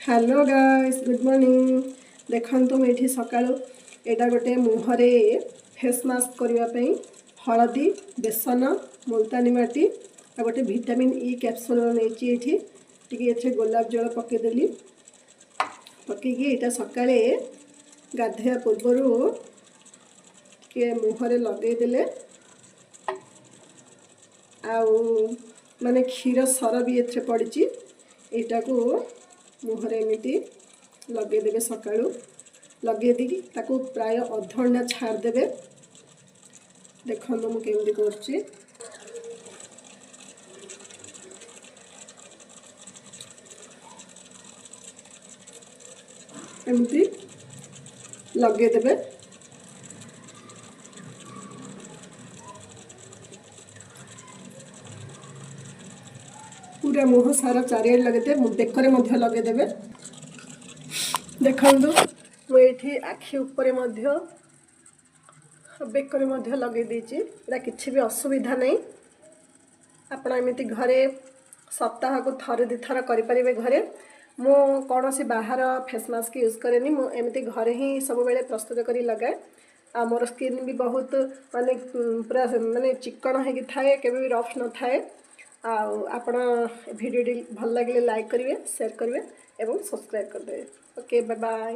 Hello guys good morning. देखो मुझे सका यहाँ गोटे मुहरे फेस मास्क करने हलदी बेसन मुल्तानी माटी आ गोटे विटामिन ई कैप्सूल नहीं गोलाप जल पकईदेली पकईकी यहाँ सका गाधोया पूर्वर मुहरे लगेदेले माने क्षीर सर भी ये पड़ी यहाँ को मुहरे एमती लगेदेवे सका लगे ताकू प्राय अधघंटा छाड़देवे। देखो मुझे कमी एमती लगेदेवे पूरा मुह सारा चारिआडे लगे बेकरे लगेदेवे। देखु मुझे आखि उपरे बेकरे लगे किसी भी असुविधा नहीं। आपण एमती घरे सप्ताह को थरे दी थर करें घरे। मु कौन सी बाहर फेस मास्क यूज कैनि एमती घरे ही सब बेले प्रस्तुत कर लगाए। आ मोर स्किन भी बहुत माने पूरा माने चिकन होगी थाए केबे भी रफ न थाए। आपण वीडियो भल लगे लाइक करेंगे शेयर करेंगे और सब्सक्राइब करदे। Okay bye bye.